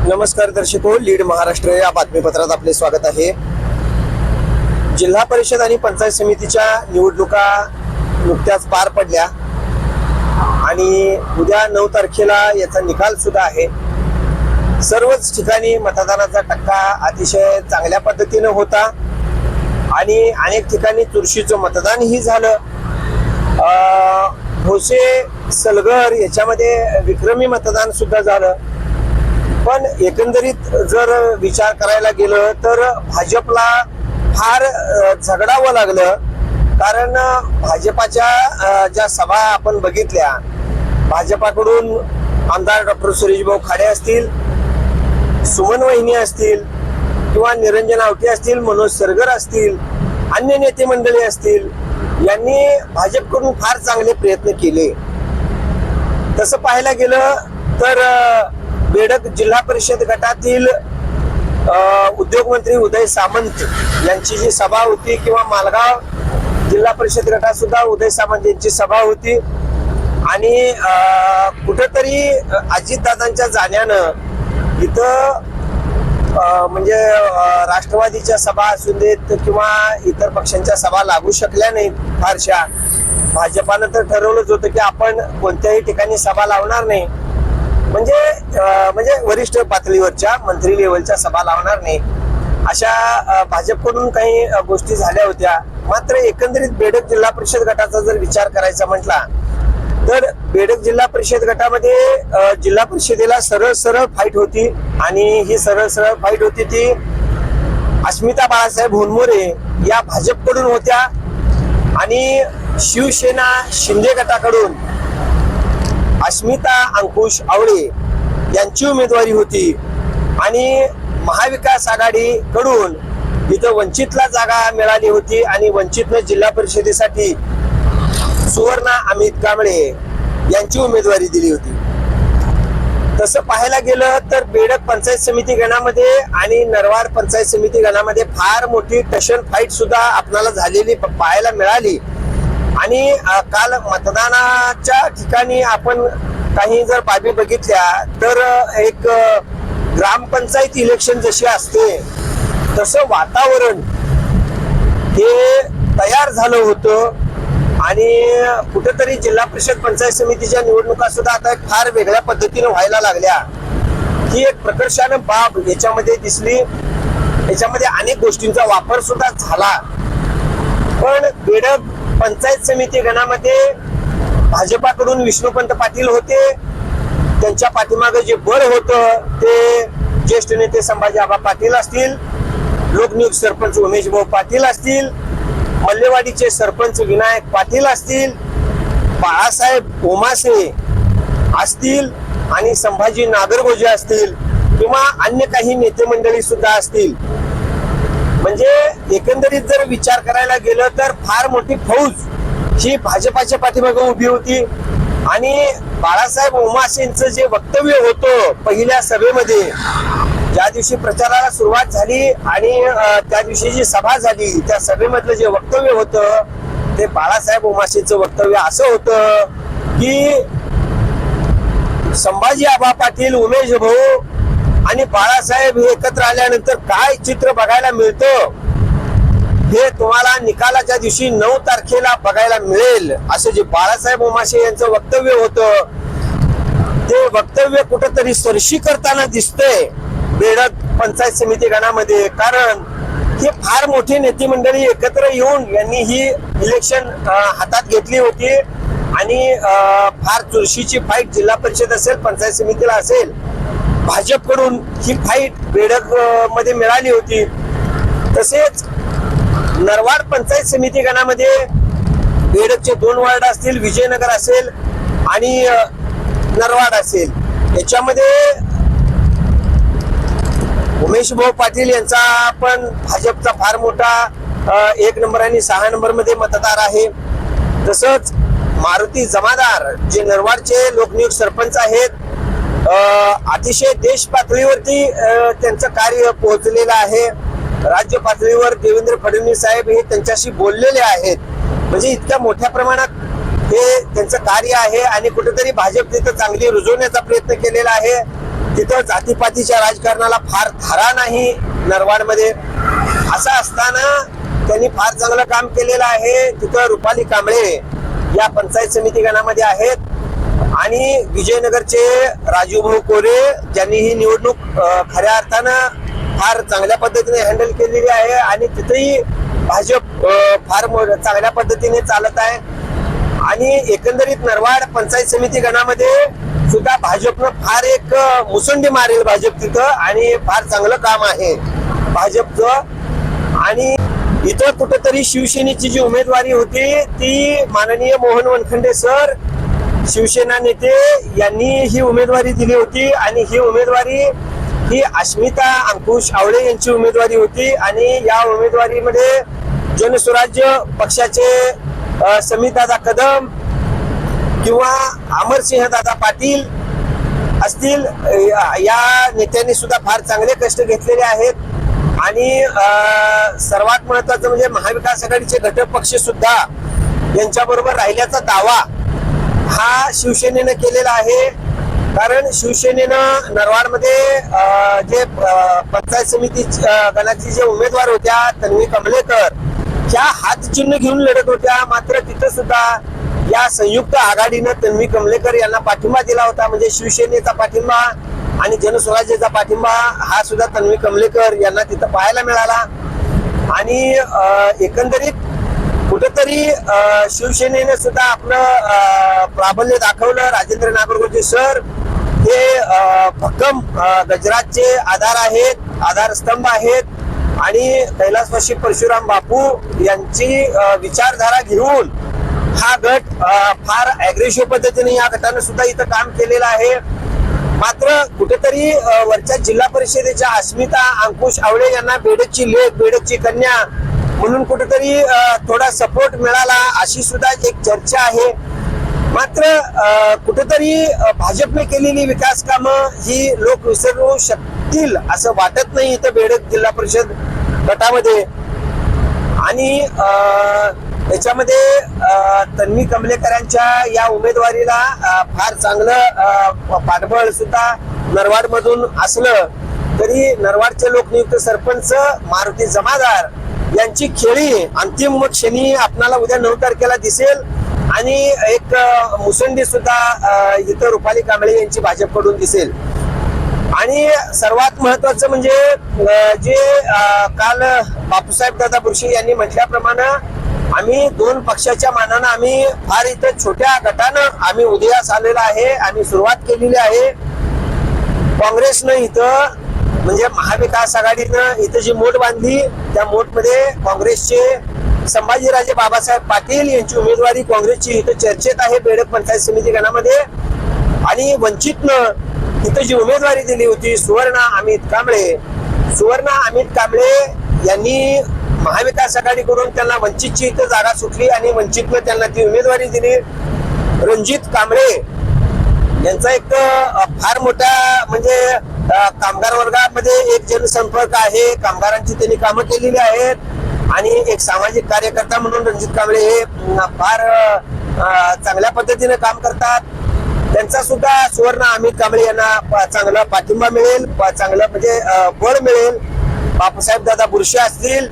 नमस्कार दर्शको, लीड महाराष्ट्र या बातमीपत्रात आपले स्वागत आहे। जिल्हा परिषद आणि पंचायत समितीच्या निवडणुका नुकत्याच पार पडल्या आणि उद्या 9 तारखेला याचा निकाल सुद्धा आहे। सर्वच ठिकाणी मतदानाचा टक्का अतिशय चांगल्या पद्धतीने होता आणि अनेक ठिकाणी चुरशीचं मतदानही झालं। भोसे सलगर याच्यामध्ये विक्रमी मतदान सुद्धा झालं। पण एकंदरीत जर विचार करायला गेलं तर भाजपला फार झगडावं लागलं, कारण भाजपाच्या ज्या सभा आपण बघितल्या, भाजपाकडून आमदार डॉक्टर सुरेशभाऊ खाडे असतील, सुमन वहिनी असतील किंवा निरंजन आवटे असतील, मनोज सरगर असतील, अन्य नेते मंडळी असतील, यांनी भाजपकडून फार चांगले प्रयत्न केले। तसं पाहायला गेलं तर बेडक जिल्हा परिषद गटातील उद्योगमंत्री उदय सामंत यांची जी सभा होती किंवा मालगाव जिल्हा परिषद गटात सुद्धा उदय सामंत यांची सभा होती आणि कुठेतरी अजितदादांच्या जाण्यानं इथं म्हणजे राष्ट्रवादीच्या सभा असू देत किंवा इतर पक्षांच्या सभा लागू शकल्या नाहीत फारशा। भाजपानं तर ठरवलंच होतं की आपण कोणत्याही ठिकाणी सभा लावणार नाही, म्हणजे वरिष्ठ पातळीवरच्या मंत्री लेवलच्या सभा लावणार नाही, अशा भाजपकडून काही गोष्टी झाल्या होत्या। मात्र एकंदरीत बेडक जिल्हा परिषद गटाचा जर विचार करायचा म्हटला तर बेडक जिल्हा परिषद गटामध्ये जिल्हा परिषदेला सरळ सरळ फाईट होती आणि ही सरळ सरळ फाईट होती ती अस्मिता बाळासाहेब होनमोरे या भाजपकडून होत्या आणि शिवसेना शिंदे गटाकडून अस्मिता अंकुश आवळे यांची उमेदवारी होती आणि महाविकास आघाडी कडून इथं वंचितला जागा मिळाली होती आणि वंचितनं जिल्हा परिषदेसाठी सुवर्णा अमित कांबळे यांची उमेदवारी दिली होती। तसं पाहायला गेलं तर बेडक पंचायत समिती गणामध्ये आणि नरवाड पंचायत समिती गणामध्ये फार मोठी टशन फाईट सुद्धा आपल्याला झालेली पाहायला मिळाली आणि काल मतदानाच्या ठिकाणी आपण काही जर बाबी बघितल्या तर एक ग्रामपंचायत इलेक्शन जशी असते तसं वातावरण हे तयार झालं होतं आणि कुठेतरी जिल्हा परिषद पंचायत समितीच्या निवडणुका सुद्धा आता फार वेगळ्या पद्धतीने व्हायला लागल्या। ही एक प्रकर्षानं बाब याच्यामध्ये दिसली, याच्यामध्ये अनेक गोष्टींचा वापर सुद्धा झाला। पण बेडक पंचायत समिती गणामध्ये भाजपाकडून विष्णुपंत पाटील होते, त्यांच्या पाठीमागे जे बळ होतं ते ज्येष्ठ नेते संभाजी आबा पाटील असतील, लोकनियुक्त सरपंच उमेश भाऊ पाटील असतील, मल्लेवाडीचे सरपंच विनायक पाटील असतील, बाळासाहेब ओमासे असतील आणि संभाजी नागरगोजे असतील किंवा अन्य काही नेते मंडळी सुद्धा असतील। म्हणजे एकंदरीत जर विचार करायला गेलं तर फार मोठी फौज ही भाजपाच्या पाठीमागे उभी होती आणि बाळासाहेब ओमासेंचं जे वक्तव्य होतं पहिल्या सभेमध्ये, ज्या दिवशी प्रचाराला सुरुवात झाली आणि त्या दिवशी जी सभा झाली त्या सभेमधलं जे वक्तव्य होतं ते बाळासाहेब ओमासेंचं वक्तव्य असं होतं की संभाजी आबा पाटील, उमेश भाऊ आणि बाळासाहेब हे एकत्र आल्यानंतर काय चित्र बघायला मिळतं हे तुम्हाला निकालाच्या दिवशी 9 तारखेला बघायला मिळेल, असं जे बाळासाहेब ओमासे यांचं वक्तव्य होतं ते वक्तव्य कुठंतरी सरशी करताना दिसतंय बेडक पंचायत समिती गणामध्ये। कारण ही फार मोठी नेते मंडळी एकत्र येऊन यांनी ही इलेक्शन हातात घेतली होती आणि फार चुरशीची फाईट जिल्हा परिषद असेल, पंचायत समितीला असेल, भाजपकडून ही फाईट बेडक मध्ये मिळाली होती। तसेच नरवाड पंचायत समिती गणामध्ये बेडकचे 2 वार्ड असतील, विजयनगर असेल आणि नरवाड असेल, याच्यामध्ये उमेश भाऊ पाटील यांचा पण भाजपचा फार मोठा 1 नंबर आणि 6 नंबर मध्ये मतदार आहे। तसंच मारुती जमादार जे नरवाडचे लोकनियुक्त सरपंच आहेत, अतिशय देश पातळीवरती त्यांचं कार्य पोहोचलेलं आहे। राज्य पातळीवर देवेंद्र फडणवीस साहेब हे त्यांच्याशी बोललेले आहेत, म्हणजे इतक्या मोठ्या प्रमाणात हे त्यांचं कार्य आहे आणि कुठेतरी भाजप तिथं चांगली रुजवण्याचा प्रयत्न केलेला आहे। तिथं जातीपातीच्या राजकारणाला फार धारा नाही नरवाडमध्ये. असं असताना त्यांनी फार चांगलं काम केलेलं आहे. तिथं रुपाली कांबळे या पंचायत समिती गणामध्ये आहेत आणि विजयनगरचे राजू भाऊ कोरे ज्यांनी ही निवडणूक खऱ्या अर्थानं फार चांगल्या पद्धतीने हँडल केलेली आहे आणि तिथेही भाजप फार चांगल्या पद्धतीने चालत आहे. आणि एकंदरीत नरवाड पंचायत समिती गणामध्ये सुद्धा भाजपनं फार एक मुसंडी मारेल भाजप तिथं आणि फार चांगलं काम आहे भाजपचं. आणि इथं कुठेतरी शिवसेनेची जी उमेदवारी होती ती माननीय मोहन वनखंडे सर शिवसेना नेते यांनी ही उमेदवारी दिली होती आणि ही उमेदवारी ही अस्मिता अंकुश आवळे यांची उमेदवारी होती. आणि या उमेदवारीमध्ये जनस्वराज्य पक्षाचे समीरदादा कदम किंवा अमरसिंह दादा पाटील असतील या नेत्यांनी सुद्धा फार चांगले कष्ट घेतलेले आहेत. आणि सर्वात महत्वाचं म्हणजे महाविकास आघाडीचे घटक पक्ष सुद्धा यांच्याबरोबर राहिल्याचा दावा हा शिवसेनेनं केलेला आहे. कारण शिवसेनेनं नरवाडमध्ये जे पंचायत समिती गणाची जे उमेदवार होत्या तन्वी कमलेकर ह्या हातचिन्ह घेऊन लढत होत्या. मात्र तिथं सुद्धा या संयुक्त आघाडीनं तन्वी कमलेकर यांना पाठिंबा दिला होता. म्हणजे शिवसेनेचा पाठिंबा आणि जनस्वराज्याचा पाठिंबा हा सुद्धा तन्वी कमलेकर यांना तिथं पाहायला मिळाला. आणि एकंदरीत कुठेतरी शिवसेनेने सुद्धा आपलं प्राबल्य दाखवलं. राजेंद्र नागरगोजे सर हे भक्कम गजराजचे आधार आहेत, आधारस्तंभ आहेत आणि कैलासवासी परशुराम बापू यांची विचारधारा घेऊन हा गट फार अग्रेसिव्ह पद्धतीने या गटानं सुद्धा इथं काम केलेलं आहे. मात्र कुठेतरी वरच्या जिल्हा परिषदेच्या अस्मिता अंकुश आवळे यांना बेडकची लेक बेडकची कन्या म्हणून कुठेतरी थोडा सपोर्ट मिळाला अशी सुद्धा एक चर्चा आहे. मात्र कुठेतरी भाजपने केलेली विकास कामं ही लोक विसरू शकतील असं वाटत नाही इथं बेडक जिल्हा परिषद गटामध्ये. आणि त्याच्यामध्ये तन्वी कमलेकरांच्या या उमेदवारीला फार चांगलं पाठबळ सुद्धा नरवाड मधून असलं तरी नरवाडचे लोकनियुक्त सरपंच मारुती जमादार यांची खेळी अंतिम क्षणी आपल्याला उद्या 9 तारखेला दिसेल. आणि एक मुसंडी सुद्धा इथं रुपाली कांबळे यांची भाजपकडून दिसेल. आणि सर्वात महत्वाचं म्हणजे जे काल बापूसाहेब दादा बुरशी यांनी म्हटल्याप्रमाणे आम्ही 2 पक्षाच्या मानानं आम्ही फार इथं छोट्या गटानं आम्ही उदयास आलेलो आहे. आम्ही सुरुवात केलेली आहे. काँग्रेसनं इथं म्हणजे महाविकास आघाडीनं इथं जी मोठ बांधली त्या मोठमध्ये काँग्रेसचे संभाजीराजे बाबासाहेब पाटील यांची उमेदवारी काँग्रेसची इथं चर्चेत आहे बेडक पंचायत समिती गणामध्ये. आणि वंचितनं इथं जी उमेदवारी दिली होती सुवर्णा अमित कांबळे यांनी महाविकास आघाडीकडून त्यांना वंचितची इथं जागा सुटली आणि वंचितनं त्यांना ती उमेदवारी दिली. रणजित कांबळे यांचा एक फार मोठा म्हणजे कामगार वर्गामध्ये एक जनसंपर्क आहे. कामगारांची त्यांनी कामं केलेली आहेत आणि एक सामाजिक कार्यकर्ता म्हणून रणजित कांबळे हे फार चांगल्या पद्धतीने काम करतात. त्यांचा सुद्धा सुवर्ण अमित कांबळे यांना चांगला पाठिंबा मिळेल, चांगलं म्हणजे बळ मिळेल. बापूसाहेब दादा बुरशी असतील,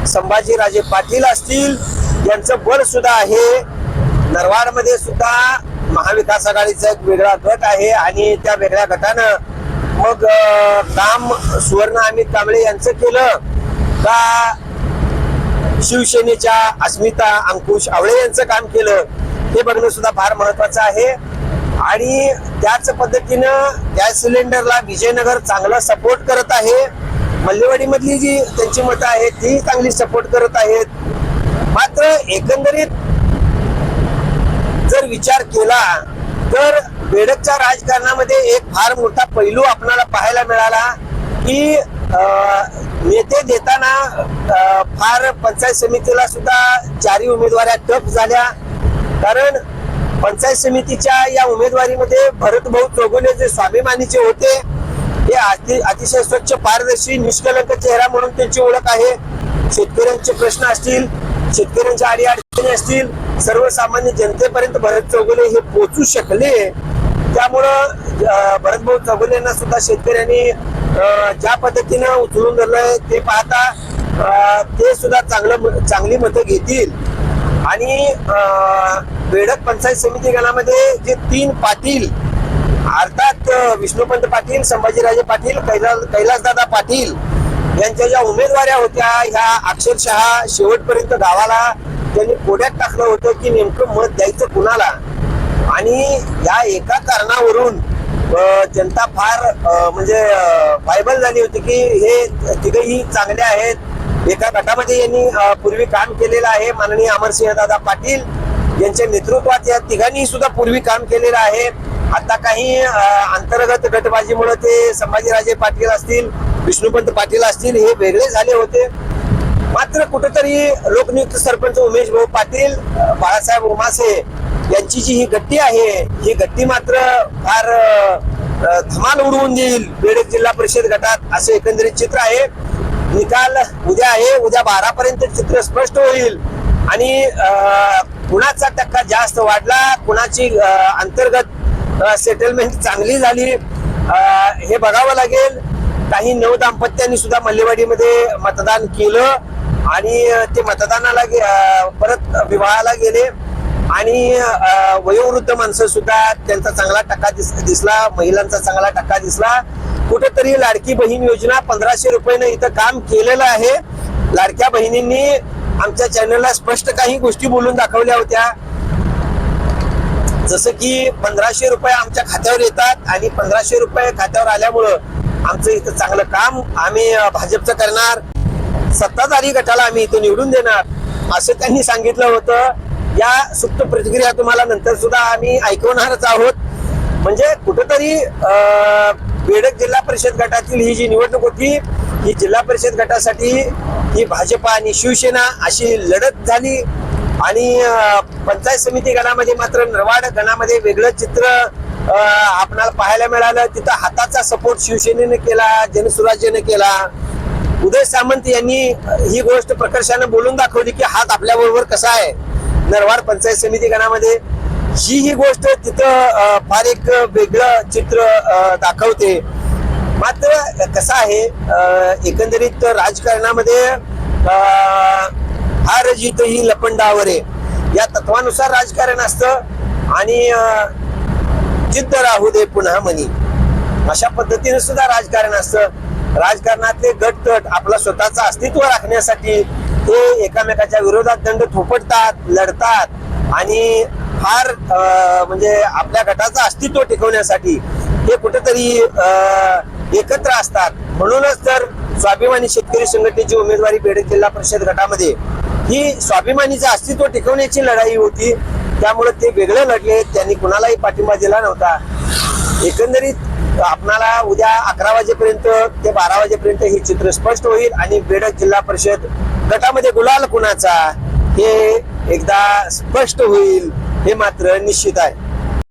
संभाजीराजे पाटील असतील यांचं बळ सुद्धा आहे. नरवाडमध्ये सुद्धा महाविकास आघाडीचा एक वेगळा गट आहे आणि त्या वेगळ्या गटानं मग काम सुवर्ण अमित कांबळे यांचं केलं का शिवसेनेच्या अस्मिता अंकुश आवळे यांचं काम केलं हे बघणं सुद्धा फार महत्वाचं आहे. आणि त्याच पद्धतीनं गॅस सिलेंडरला विजयनगर चांगला सपोर्ट करत आहे. मल्लेवाडी मधली जी त्यांची मतं आहेत ती चांगली सपोर्ट करत आहेत. मात्र एकंदरीत जर विचार केला तर बेडकच्या राजकारणामध्ये एक फार मोठा पैलू आपल्याला पाहायला मिळाला की नेते देताना फार पंचायत समितीला सुद्धा 4 उमेदवाऱ्या टफ झाल्या. कारण पंचायत समितीच्या या उमेदवारीमध्ये भरतभाऊ चौगुले जे स्वाभिमानीचे होते हे अतिशय स्वच्छ पारदर्शी निष्कलंक चेहरा म्हणून त्यांची ओळख आहे. शेतकऱ्यांचे प्रश्न असतील, शेतकऱ्यांच्या अडीअडचणी असतील, सर्वसामान्य जनतेपर्यंत भरत चौगुले हे पोहोचू शकले. त्यामुळं भरतभाऊ चौगुले यांना सुद्धा शेतकऱ्यांनी ज्या पद्धतीनं उचलून धरलंय ते पाहता ते सुद्धा चांगली मतं घेतील आणि बेडक पंचायत समिती गणामध्ये जे 3 पाटील अर्थात विष्णुपंत पाटील, संभाजीराजे पाटील, कैलासदादा पाटील यांच्या ज्या उमेदवाऱ्या होत्या ह्या अक्षरशः शेवटपर्यंत गावाला त्यांनी कोड्यात टाकलं होतं की नेमकं मत द्यायचं कुणाला. आणि या एका कारणावरून जनता फार म्हणजे वायबल झाली होती की हे तिघही चांगले आहेत. एका गटामध्ये यांनी पूर्वी काम केलेलं आहे, माननीय अमरसिंह दादा पाटील यांच्या नेतृत्वात या तिघांनी सुद्धा पूर्वी काम केलेलं आहे. आता काही अंतर्गत गटबाजीमुळे ते संभाजीराजे पाटील असतील, विष्णुपंत पाटील असतील हे वेगळे झाले होते. मात्र कुठेतरी लोकनियुक्त सरपंच उमेश भाऊ पाटील, बाळासाहेब उमासे यांची जी ही गट्टी आहे ही गट्टी मात्र फार धमाल उडवून देईल बेडक जिल्हा परिषद गटात असं एकंदरीत चित्र आहे. निकाल उद्या आहे, उद्या 12 पर्यंत चित्र स्पष्ट होईल आणि कुणाचा टक्का जास्त वाढला, कुणाची अंतर्गत सेटलमेंट चांगली झाली हे बघावं लागेल. काही नव दाम्पत्यांनी सुद्धा मल्लेवाडीमध्ये मतदान केलं आणि ते मतदानाला परत विवाहाला गेले आणि वयोवृद्ध माणसं सुद्धा त्यांचा चांगला टक्का दिसला, महिलांचा चांगला टक्का दिसला. कुठेतरी लाडकी बहीण योजना 1500 रुपयानं इथं काम केलेलं आहे. लाडक्या बहिणींनी आमच्या चॅनलला स्पष्ट काही गोष्टी बोलून दाखवल्या होत्या, जसं की 1500 रुपये आमच्या खात्यावर येतात आणि 1500 रुपये खात्यावर आल्यामुळं आमचं इथं चांगलं काम आम्ही भाजपचं करणार, सत्ताधारी गटाला आम्ही इथं निवडून देणार असं त्यांनी सांगितलं होतं. या सुप्त प्रतिक्रिया तुम्हाला नंतर सुद्धा आम्ही ऐकवणारच आहोत. म्हणजे कुठेतरी बेडक जिल्हा परिषद गटातील ही जी निवडणूक होती ही जिल्हा परिषद गटासाठी ही भाजप आणि शिवसेना अशी लढत झाली आणि पंचायत समिती गणामध्ये मात्र नरवाड गणामध्ये वेगळं चित्र आपणाला पाहायला मिळालं. तिथं हाताचा सपोर्ट शिवसेनेने केला, जनसुराज्याने केला. उदय सामंत यांनी ही गोष्ट प्रकर्षाने बोलून दाखवली की हात आपल्या बरोबर कसा आहे नरवाड पंचायत समिती गणामध्ये. ही गोष्ट तिथं फार एक वेगळं चित्र दाखवते. मात्र कसं आहे एकंदरीत राजकारणामध्ये हार जीत ही लपंडावर आहे या तत्वानुसार राजकारण असतं आणि जिद्द राहू दे पुन्हा मनी अशा पद्धतीने सुद्धा राजकारण असतं. राजकारणातले गटतट आपला स्वतःचं अस्तित्व राखण्यासाठी ते एकामेकाच्या विरोधात दंड थोपटतात, लढतात आणि फार म्हणजे आपल्या गटाचं अस्तित्व टिकवण्यासाठी हे कुठेतरी एकत्र असतात. म्हणूनच तर स्वाभिमानी शेतकरी संघटनेची उमेदवारी बेडक जिल्हा परिषद गटामध्ये ही स्वाभिमानीचं अस्तित्व टिकवण्याची लढाई होती. त्यामुळे ते वेगळे लढले, त्यांनी कुणालाही पाठिंबा दिला नव्हता. एकंदरीत आपणाला उद्या 11 वाजेपर्यंत ते 12 वाजेपर्यंत हे चित्र स्पष्ट होईल आणि बेडक जिल्हा परिषद गटामध्ये गुलाल कुणाचा हे एकदा स्पष्ट होईल हे मात्र निश्चित आहे.